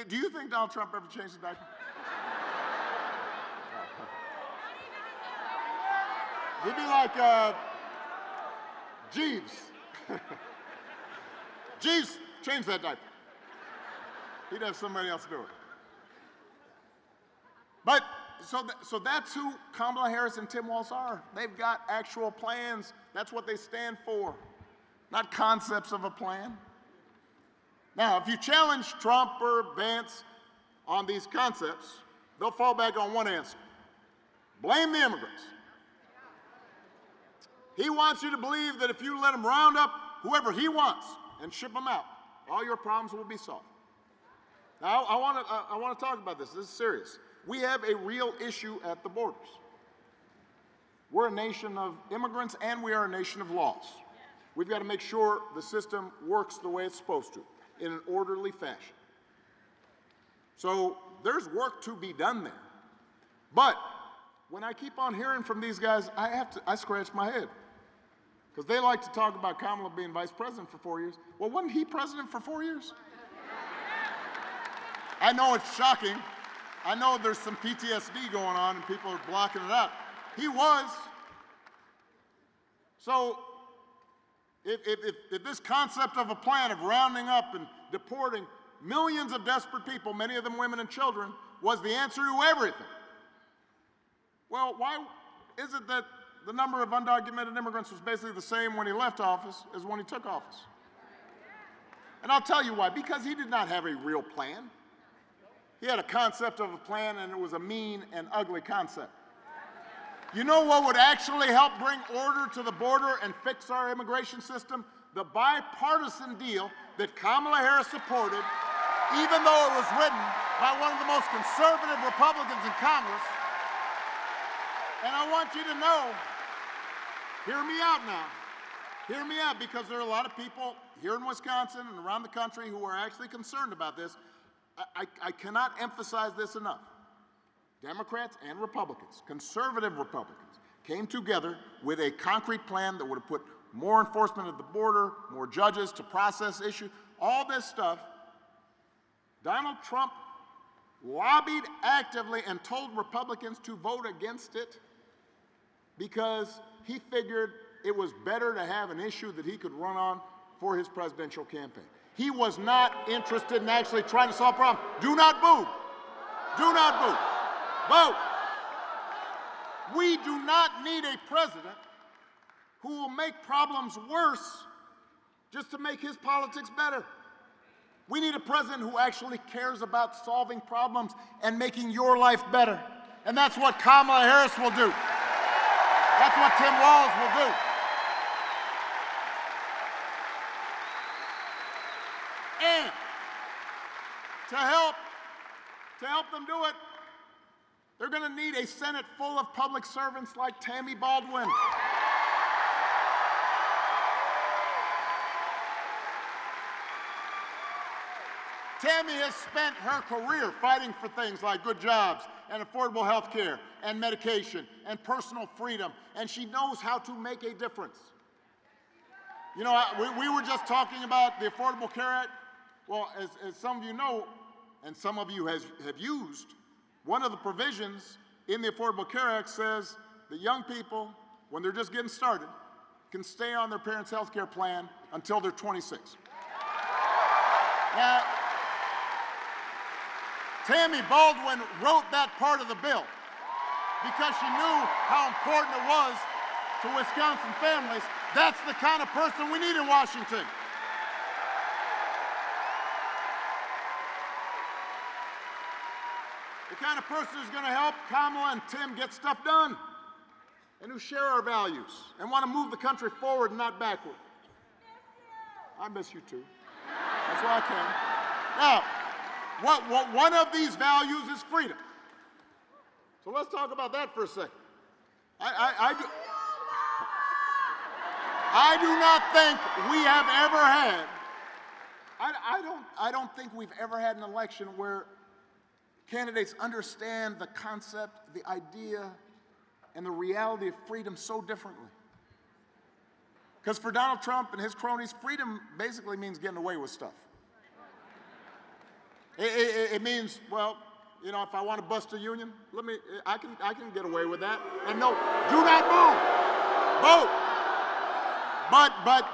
Do you think Donald Trump ever changed a diaper? He'd be like Jeeves. Jeeves changed that diaper. He'd have somebody else do it. But, so that's who Kamala Harris and Tim Walz are. They've got actual plans. That's what they stand for, not concepts of a plan. Now, if you challenge Trump or Vance on these concepts, they'll fall back on one answer. Blame the immigrants. He wants you to believe that if you let him round up whoever he wants and ship them out, all your problems will be solved. Now, I want to talk about this. This is serious. We have a real issue at the borders. We're a nation of immigrants and we are a nation of laws. We've got to make sure the system works the way it's supposed to, in an orderly fashion. So there's work to be done there. But when I keep on hearing from these guys, I scratch my head. Because they like to talk about Kamala being vice president for 4 years. Well, wasn't he president for 4 years? I know it's shocking. I know there's some PTSD going on and people are blocking it out. He was. So if this concept of a plan of rounding up and deporting millions of desperate people, many of them women and children, was the answer to everything, well, why is it that the number of undocumented immigrants was basically the same when he left office as when he took office? And I'll tell you why. Because he did not have a real plan. He had a concept of a plan, and it was a mean and ugly concept. You know what would actually help bring order to the border and fix our immigration system? The bipartisan deal that Kamala Harris supported, even though it was written by one of the most conservative Republicans in Congress. And I want you to know, hear me out now. Hear me out, because there are a lot of people here in Wisconsin and around the country who are actually concerned about this. I cannot emphasize this enough. Democrats and Republicans, conservative Republicans, came together with a concrete plan that would have put more enforcement at the border, more judges to process issues, all this stuff. Donald Trump lobbied actively and told Republicans to vote against it because he figured it was better to have an issue that he could run on for his presidential campaign. He was not interested in actually trying to solve problems. Do not boo. Do not boo. Vote. We do not need a president who will make problems worse just to make his politics better. We need a president who actually cares about solving problems and making your life better. And that's what Kamala Harris will do. That's what Tim Walz will do. And to help them do it, they're going to need a Senate full of public servants like Tammy Baldwin. Tammy has spent her career fighting for things like good jobs and affordable health care and medication and personal freedom, and she knows how to make a difference. You know, we were just talking about the Affordable Care Act. Well, as some of you know, and some of you have used, one of the provisions in the Affordable Care Act says that young people, when they're just getting started, can stay on their parents' health care plan until they're 26. Now, Tammy Baldwin wrote that part of the bill because she knew how important it was to Wisconsin families. That's the kind of person we need in Washington. The kind of person who's going to help Kamala and Tim get stuff done, and who share our values and want to move the country forward and not backward. I miss you too. That's why I came. Now, one of these values is freedom. So let's talk about that for a second. I do not think we have ever had, I don't think we've ever had an election where candidates understand the concept, the idea, and the reality of freedom so differently. Because for Donald Trump and his cronies, freedom basically means getting away with stuff. It means, well, you know, if I want to bust a union, I can get away with that. And no, do not move. Vote.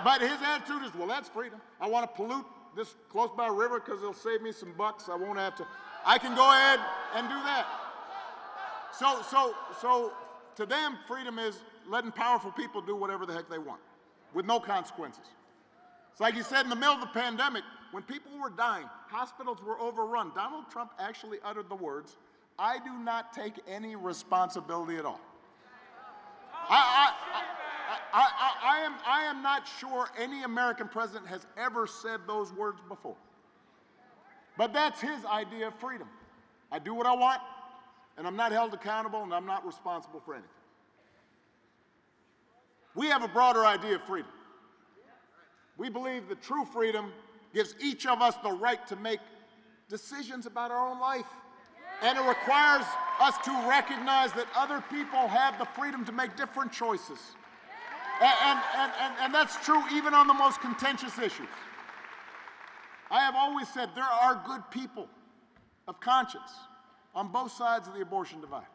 But his attitude is, well, that's freedom. I want to pollute this close by river because it'll save me some bucks. I won't have to. I can go ahead and do that. So to them, freedom is letting powerful people do whatever the heck they want with no consequences. It's like he said in the middle of the pandemic, when people were dying, hospitals were overrun, Donald Trump actually uttered the words, "I do not take any responsibility at all." I am not sure any American president has ever said those words before. But that's his idea of freedom. I do what I want, and I'm not held accountable, and I'm not responsible for anything. We have a broader idea of freedom. We believe that true freedom gives each of us the right to make decisions about our own life. And it requires us to recognize that other people have the freedom to make different choices. And that's true even on the most contentious issues. I have always said there are good people of conscience on both sides of the abortion divide.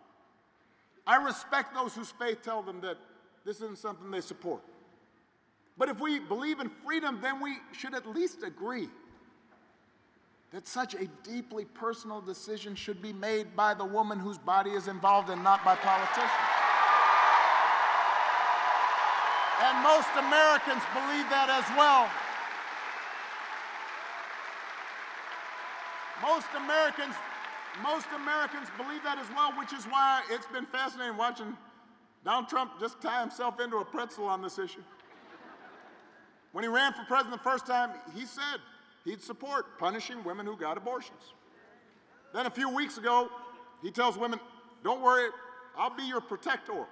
I respect those whose faith tell them that this isn't something they support. But if we believe in freedom, then we should at least agree that such a deeply personal decision should be made by the woman whose body is involved and not by politicians. And most Americans believe that as well. Most Americans believe that as well, which is why it's been fascinating watching Donald Trump just tie himself into a pretzel on this issue. When he ran for president the first time, he said he'd support punishing women who got abortions. Then a few weeks ago, he tells women, don't worry, I'll be your protector.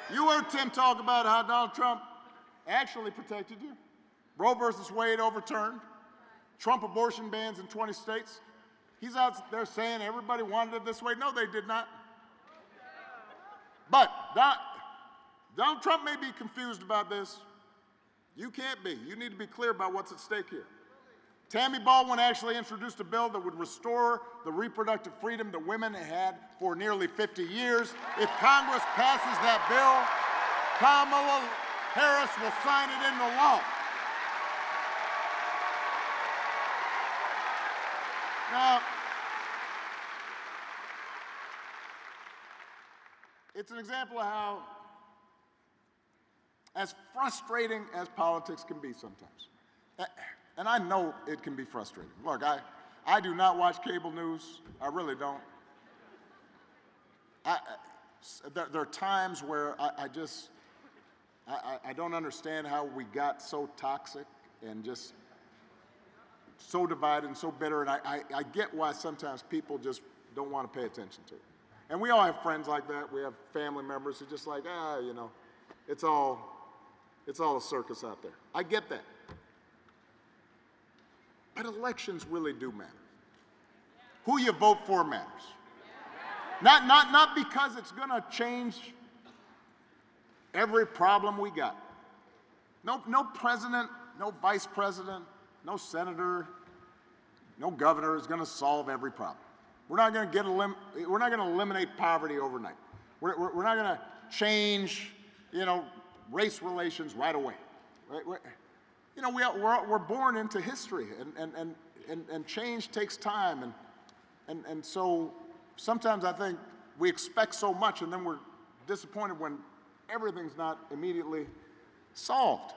You heard Tim talk about how Donald Trump actually protected you. Roe versus Wade overturned. Trump abortion bans in 20 states. He's out there saying everybody wanted it this way. No, they did not. But Donald Trump may be confused about this. You can't be. You need to be clear about what's at stake here. Tammy Baldwin actually introduced a bill that would restore the reproductive freedom that women had for nearly 50 years. If Congress passes that bill, Kamala Harris will sign it into law. Now, it's an example of how, as frustrating as politics can be sometimes, and I know it can be frustrating. Look, I do not watch cable news. I really don't. There are times where I don't understand how we got so toxic and just so divided and so bitter, and I get why sometimes people just don't want to pay attention to it. And we all have friends like that. We have family members who just like, you know, it's all a circus out there. I get that. But elections really do matter. Who you vote for matters. Not because it's going to change every problem we got. No president, no vice president, no senator, no governor is going to solve every problem. We're not going to eliminate poverty overnight. We're not going to change, you know, race relations right away. You know, we're born into history, and change takes time, and so sometimes I think we expect so much, and then we're disappointed when everything's not immediately solved,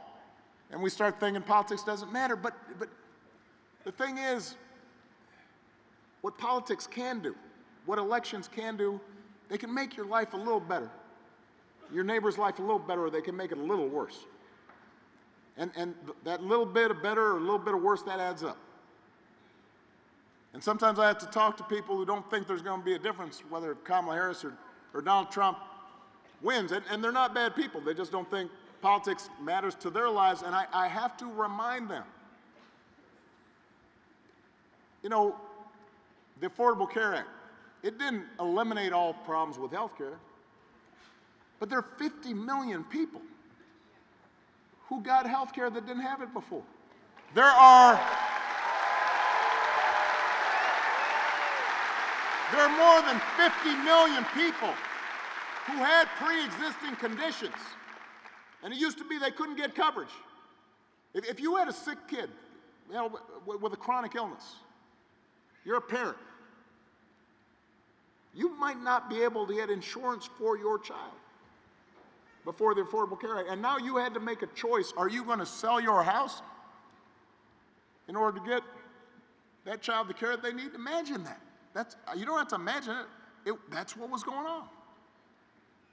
and we start thinking politics doesn't matter. But the thing is, what politics can do, what elections can do, they can make your life a little better, your neighbor's life a little better, or they can make it a little worse. And that little bit of better or a little bit of worse, that adds up. And sometimes I have to talk to people who don't think there's going to be a difference whether Kamala Harris or Donald Trump wins. And they're not bad people. They just don't think politics matters to their lives. And I have to remind them, you know, the Affordable Care Act, it didn't eliminate all problems with health care, but there are 50 million people who got health care that didn't have it before. There are more than 50 million people who had pre-existing conditions, and it used to be they couldn't get coverage. If you had a sick kid, you know, with a chronic illness, you're a parent, you might not be able to get insurance for your child before the Affordable Care Act. And now you had to make a choice. Are you going to sell your house in order to get that child the care that they need? Imagine that. You don't have to imagine it. That's what was going on.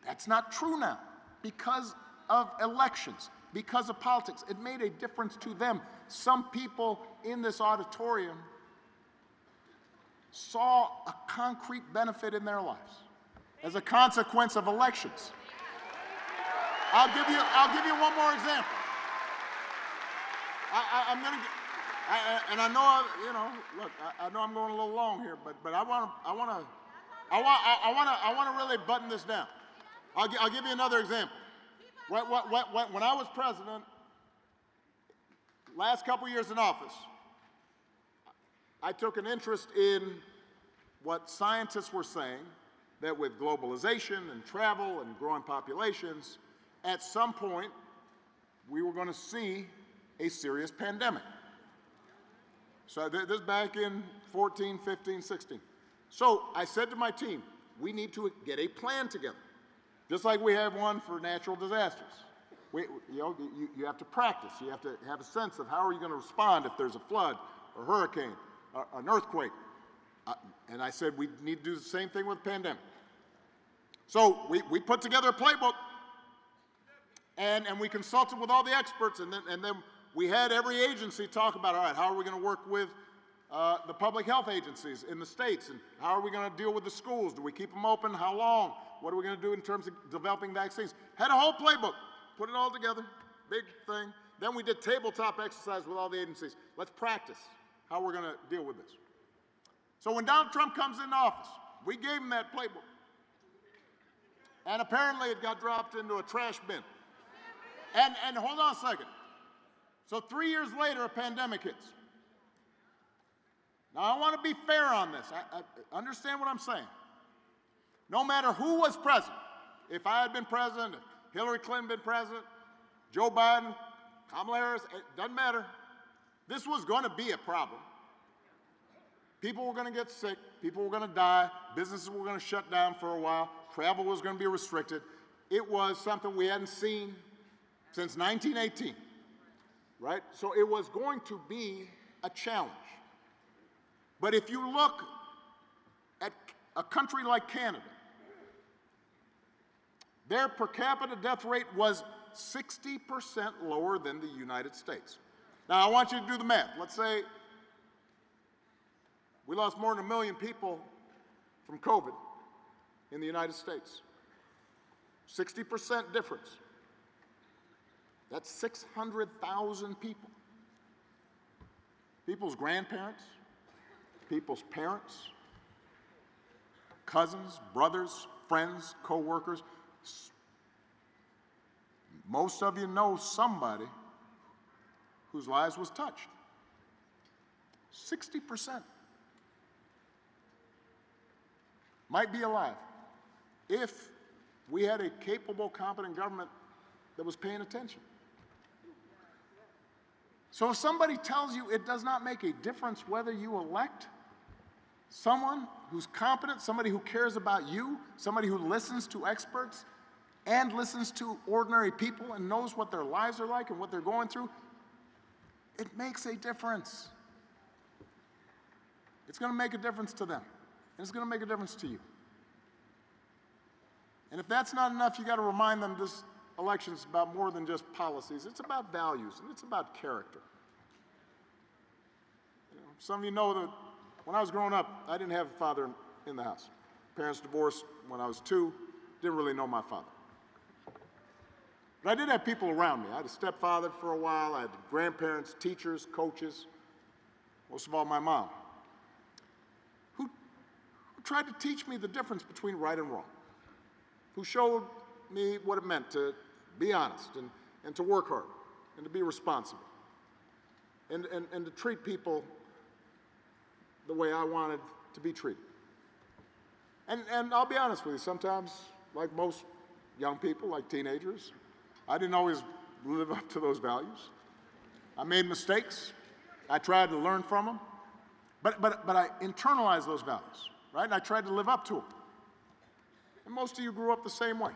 That's not true now because of elections, because of politics. It made a difference to them. Some people in this auditorium saw a concrete benefit in their lives as a consequence of elections. I'll give you one more example. I'm going to, and I know, you know, look, I know I'm going a little long here, but I want to really button this down. I'll give you another example. When I was president, last couple years in office, I took an interest in what scientists were saying, that with globalization and travel and growing populations, at some point, we were going to see a serious pandemic. So this is back in 14, 15, 16. So I said to my team, we need to get a plan together, just like we have one for natural disasters. You have to practice. You have to have a sense of how are you going to respond if there's a flood, a hurricane, an earthquake. And I said we need to do the same thing with the pandemic. So we put together a playbook. And we consulted with all the experts, and then we had every agency talk about, all right, how are we going to work with the public health agencies in the states, and how are we going to deal with the schools? Do we keep them open? How long? What are we going to do in terms of developing vaccines? Had a whole playbook, put it all together, big thing. Then we did tabletop exercise with all the agencies. Let's practice. how we're going to deal with this. So when Donald Trump comes into office, we gave him that playbook. And apparently it got dropped into a trash bin. And hold on a second. So 3 years later, a pandemic hits. Now, I want to be fair on this. I understand what I'm saying. No matter who was president, if I had been president, if Hillary Clinton had been president, Joe Biden, Kamala Harris, it doesn't matter. This was going to be a problem. People were going to get sick. People were going to die. Businesses were going to shut down for a while. Travel was going to be restricted. It was something we hadn't seen since 1918, right? So it was going to be a challenge. But if you look at a country like Canada, their per capita death rate was 60% lower than the United States. Now, I want you to do the math. Let's say we lost more than 1 million people from COVID in the United States. 60% difference. That's 600,000 people. People's grandparents, people's parents, cousins, brothers, friends, co-workers. Most of you know somebody whose lives was touched. 60% might be alive if we had a capable, competent government that was paying attention. So if somebody tells you it does not make a difference whether you elect someone who's competent, somebody who cares about you, somebody who listens to experts and listens to ordinary people and knows what their lives are like and what they're going through, it makes a difference. It's going to make a difference to them, and it's going to make a difference to you. And if that's not enough, you got to remind them this election is about more than just policies. It's about values, and it's about character. Some of you know that when I was growing up, I didn't have a father in the house. Parents divorced when I was 2, didn't really know my father. But I did have people around me. I had a stepfather for a while, I had grandparents, teachers, coaches, most of all my mom, who tried to teach me the difference between right and wrong, who showed me what it meant to be honest and to work hard and to be responsible and to treat people the way I wanted to be treated. And I'll be honest with you, sometimes, like most young people, like teenagers, I didn't always live up to those values. I made mistakes. I tried to learn from them. But I internalized those values, right? And I tried to live up to them. And most of you grew up the same way.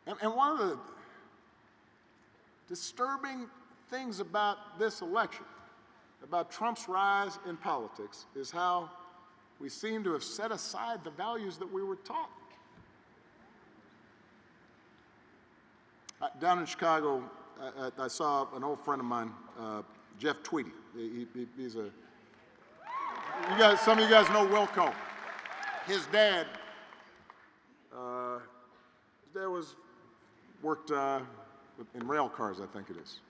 And one of the disturbing things about this election, about Trump's rise in politics, is how we seem to have set aside the values that we were taught. Down in Chicago, I saw an old friend of mine, Jeff Tweedy. He's a, some of you guys know Wilco. His dad worked in rail cars, I think it is.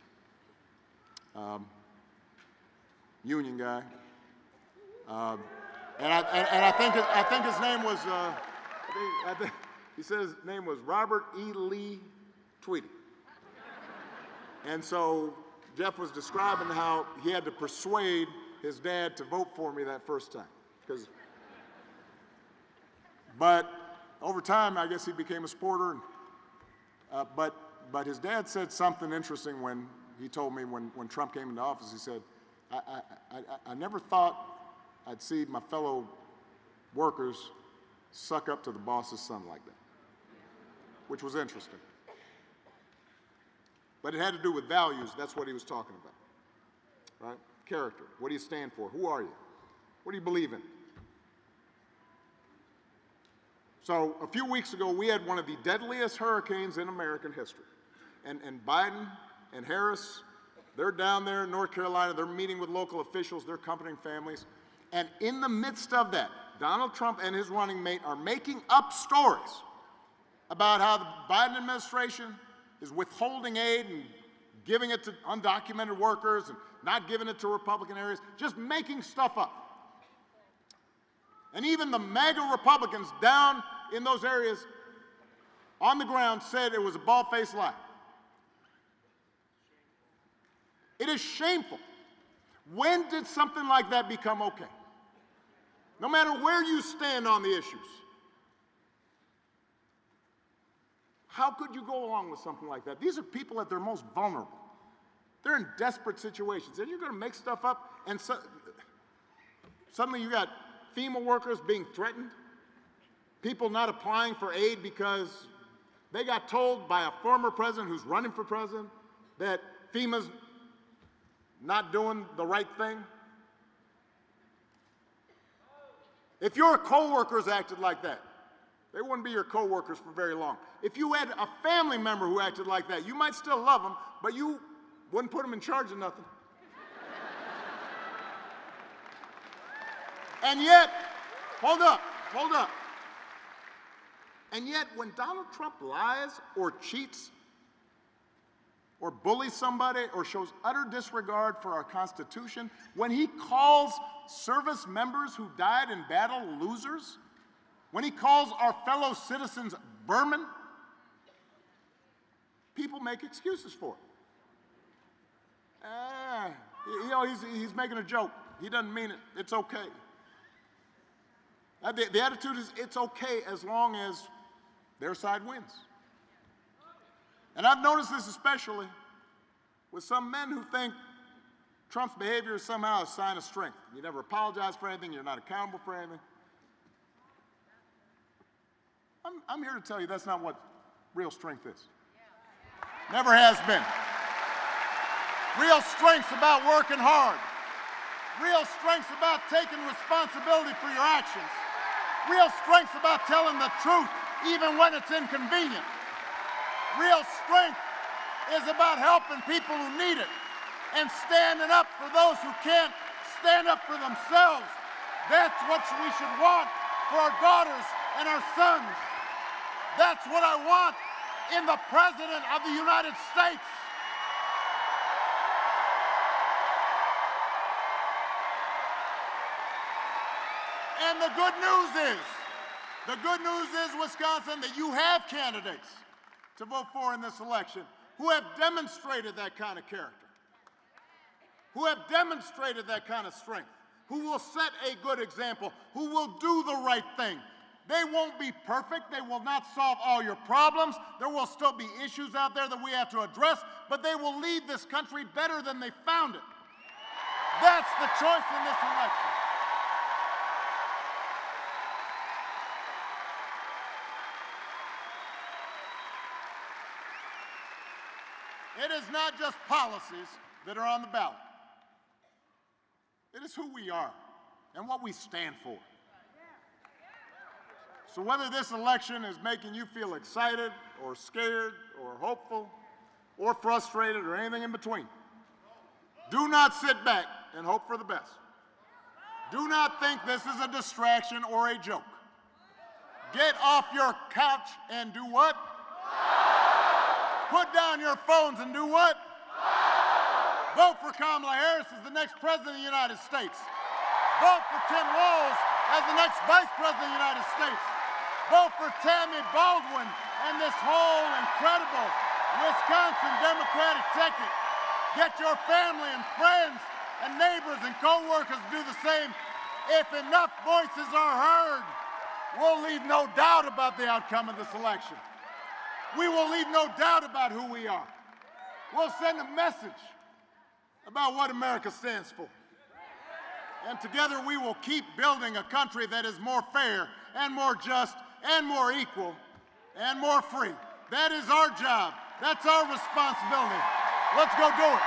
Union guy. And I think his name was, he said his name was Robert E. Lee Tweedy. And so Jeff was describing how he had to persuade his dad to vote for me that first time. But over time, I guess he became a supporter. But his dad said something interesting when he told me when Trump came into office. He said, I never thought I'd see my fellow workers suck up to the boss's son like that, which was interesting. But it had to do with values. That's what he was talking about, right? Character. What do you stand for? Who are you? What do you believe in? So a few weeks ago, we had one of the deadliest hurricanes in American history. And Biden and Harris, they're down there in North Carolina. They're meeting with local officials, their accompanying families. And in the midst of that, Donald Trump and his running mate are making up stories about how the Biden administration is withholding aid and giving it to undocumented workers and not giving it to Republican areas, just making stuff up. And even the MAGA Republicans down in those areas on the ground said it was a bald-faced lie. It is shameful. When did something like that become okay? No matter where you stand on the issues, how could you go along with something like that? These are people at their most vulnerable. They're in desperate situations, and you're going to make stuff up, and suddenly you got FEMA workers being threatened, people not applying for aid because they got told by a former president who's running for president that FEMA's not doing the right thing. If your coworkers acted like that, they wouldn't be your coworkers for very long. If you had a family member who acted like that, you might still love them, but you wouldn't put them in charge of nothing. And yet, hold up. And yet, when Donald Trump lies or cheats or bullies somebody or shows utter disregard for our Constitution, when he calls service members who died in battle losers, when he calls our fellow citizens vermin, people make excuses for it. He's making a joke. He doesn't mean it. It's okay. The attitude is it's okay as long as their side wins. And I've noticed this especially with some men who think Trump's behavior is somehow a sign of strength. You never apologize for anything. You're not accountable for anything. I'm here to tell you that's not what real strength is. Never has been. Real strength's about working hard. Real strength's about taking responsibility for your actions. Real strength's about telling the truth even when it's inconvenient. Real strength is about helping people who need it and standing up for those who can't stand up for themselves. That's what we should want for our daughters and our sons. That's what I want in the President of the United States. And the good news is, Wisconsin, that you have candidates to vote for in this election who have demonstrated that kind of character, who have demonstrated that kind of strength, who will set a good example, who will do the right thing. They won't be perfect. They will not solve all your problems. There will still be issues out there that we have to address, but they will lead this country better than they found it. That's the choice in this election. It is not just policies that are on the ballot. It is who we are and what we stand for. So whether this election is making you feel excited or scared or hopeful or frustrated or anything in between, do not sit back and hope for the best. Do not think this is a distraction or a joke. Get off your couch and do what? Put down your phones and do what? Vote for Kamala Harris as the next President of the United States. Vote for Tim Walz as the next Vice President of the United States. Vote for Tammy Baldwin and this whole incredible Wisconsin Democratic ticket. Get your family and friends and neighbors and co-workers to do the same. If enough voices are heard, we'll leave no doubt about the outcome of this election. We will leave no doubt about who we are. We'll send a message about what America stands for. And together we will keep building a country that is more fair and more just and more equal and more free. That is our job. That's our responsibility. Let's go do it.